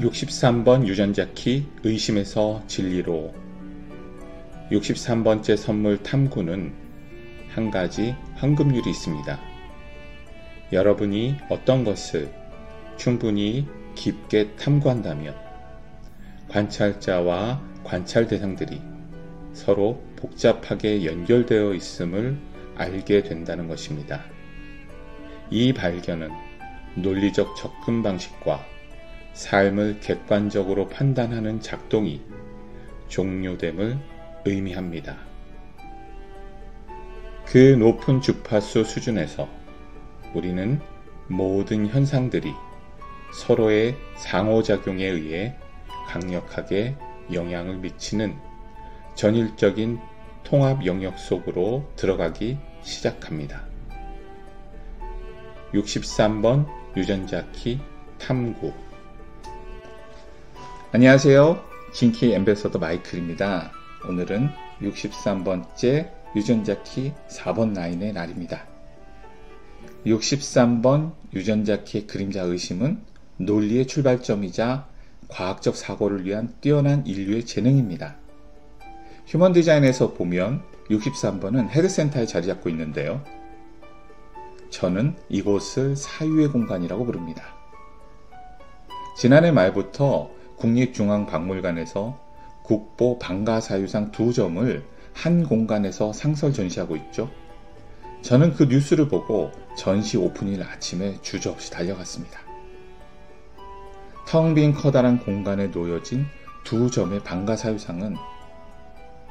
63번 유전자 키 의심에서 진리로. 63번째 선물 탐구는 한 가지 황금률이 있습니다. 여러분이 어떤 것을 충분히 깊게 탐구한다면 관찰자와 관찰 대상들이 서로 복잡하게 연결되어 있음을 알게 된다는 것입니다. 이 발견은 논리적 접근 방식과 삶을 객관적으로 판단하는 작동이 종료됨을 의미합니다. 그 높은 주파수 수준에서 우리는 모든 현상들이 서로의 상호작용에 의해 강력하게 영향을 미치는 전일적인 통합 영역 속으로 들어가기 시작합니다. 63번 유전자 키 탐구. 안녕하세요. 진키 앰베서더 마이클입니다. 오늘은 63번째 유전자 키 4번 라인의 날입니다. 63번 유전자 키의 그림자 의심은 논리의 출발점이자 과학적 사고를 위한 뛰어난 인류의 재능입니다. 휴먼 디자인에서 보면 63번은 헤드센터에 자리 잡고 있는데요. 저는 이곳을 사유의 공간이라고 부릅니다. 지난해 말부터 국립중앙박물관에서 국보 방가사유상 2점을 한 공간에서 상설 전시하고 있죠. 저는 그 뉴스를 보고 전시 오픈일 아침에 주저없이 달려갔습니다. 텅 빈 커다란 공간에 놓여진 2점의 방가사유상은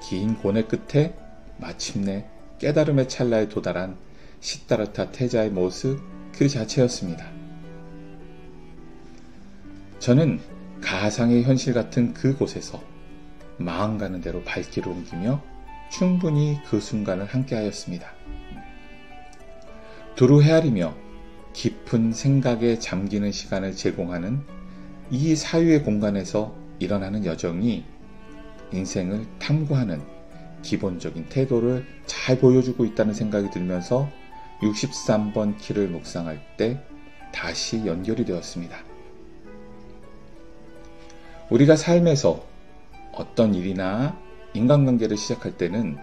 긴 고뇌 끝에 마침내 깨달음의 찰나에 도달한 시다르타 태자의 모습 그 자체였습니다. 저는 가상의 현실 같은 그곳에서 마음 가는 대로 발길을 옮기며 충분히 그 순간을 함께하였습니다. 두루 헤아리며 깊은 생각에 잠기는 시간을 제공하는 이 사유의 공간에서 일어나는 여정이 인생을 탐구하는 기본적인 태도를 잘 보여주고 있다는 생각이 들면서 63번 키를 묵상할 때 다시 연결이 되었습니다. 우리가 삶에서 어떤 일이나 인간관계를 시작할 때는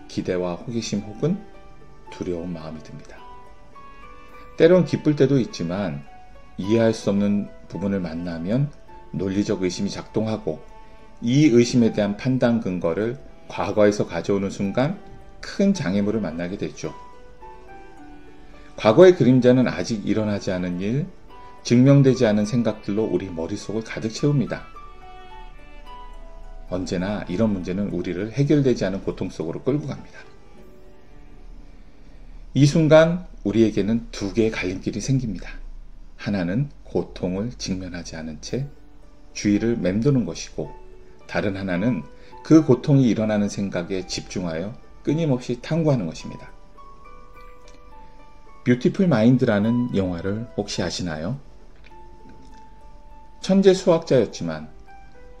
기대와 호기심 혹은 두려운 마음이 듭니다. 때론 기쁠 때도 있지만 이해할 수 없는 부분을 만나면 논리적 의심이 작동하고 이 의심에 대한 판단 근거를 과거에서 가져오는 순간 큰 장애물을 만나게 되죠. 과거의 그림자는 아직 일어나지 않은 일, 증명되지 않은 생각들로 우리 머릿속을 가득 채웁니다. 언제나 이런 문제는 우리를 해결되지 않은 고통 속으로 끌고 갑니다. 이 순간 우리에게는 두 개의 갈림길이 생깁니다. 하나는 고통을 직면하지 않은 채 주의를 맴도는 것이고, 다른 하나는 그 고통이 일어나는 생각에 집중하여 끊임없이 탐구하는 것입니다. 뷰티풀 마인드라는 영화를 혹시 아시나요? 천재 수학자였지만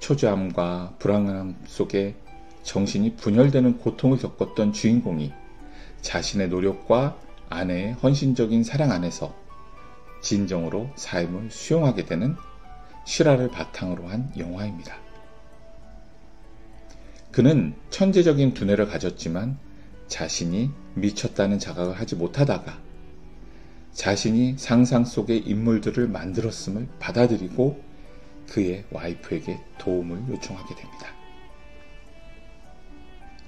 초조함과 불안함 속에 정신이 분열되는 고통을 겪었던 주인공이 자신의 노력과 아내의 헌신적인 사랑 안에서 진정으로 삶을 수용하게 되는 실화를 바탕으로 한 영화입니다. 그는 천재적인 두뇌를 가졌지만 자신이 미쳤다는 자각을 하지 못하다가 자신이 상상 속의 인물들을 만들었음을 받아들이고 그의 와이프에게 도움을 요청하게 됩니다.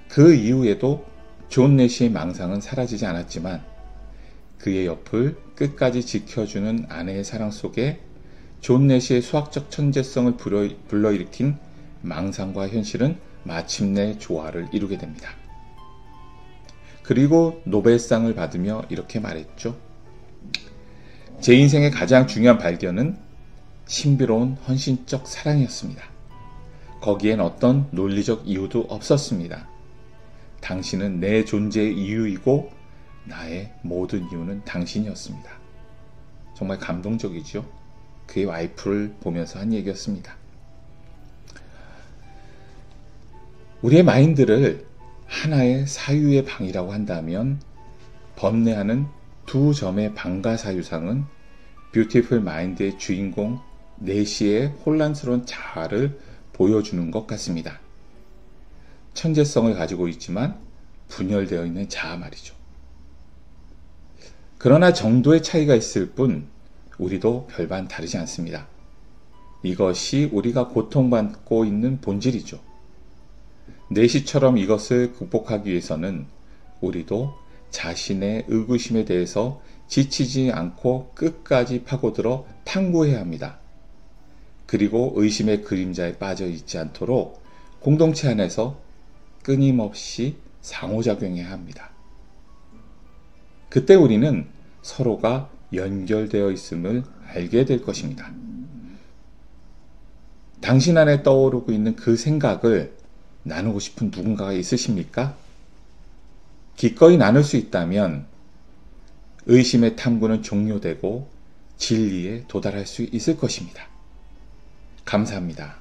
그 이후에도 존 내시의 망상은 사라지지 않았지만 그의 옆을 끝까지 지켜주는 아내의 사랑 속에 존 내시의 수학적 천재성을 불러일으킨 망상과 현실은 마침내 조화를 이루게 됩니다. 그리고 노벨상을 받으며 이렇게 말했죠. 제 인생의 가장 중요한 발견은 신비로운 헌신적 사랑이었습니다. 거기엔 어떤 논리적 이유도 없었습니다. 당신은 내 존재의 이유이고 나의 모든 이유는 당신이었습니다. 정말 감동적이죠? 그의 와이프를 보면서 한 얘기였습니다. 우리의 마인드를 하나의 사유의 방이라고 한다면 번뇌하는 2점의 방가사유상은 뷰티풀 마인드의 주인공 내시의 혼란스러운 자아를 보여주는 것 같습니다. 천재성을 가지고 있지만 분열되어 있는 자아 말이죠. 그러나 정도의 차이가 있을 뿐 우리도 별반 다르지 않습니다. 이것이 우리가 고통받고 있는 본질이죠. 내시처럼 이것을 극복하기 위해서는 우리도 자신의 의구심에 대해서 지치지 않고 끝까지 파고들어 탐구해야 합니다. 그리고 의심의 그림자에 빠져 있지 않도록 공동체 안에서 끊임없이 상호작용해야 합니다. 그때 우리는 서로가 연결되어 있음을 알게 될 것입니다. 당신 안에 떠오르고 있는 그 생각을 나누고 싶은 누군가가 있으십니까? 기꺼이 나눌 수 있다면 의심의 탐구는 종료되고 진리에 도달할 수 있을 것입니다. 감사합니다.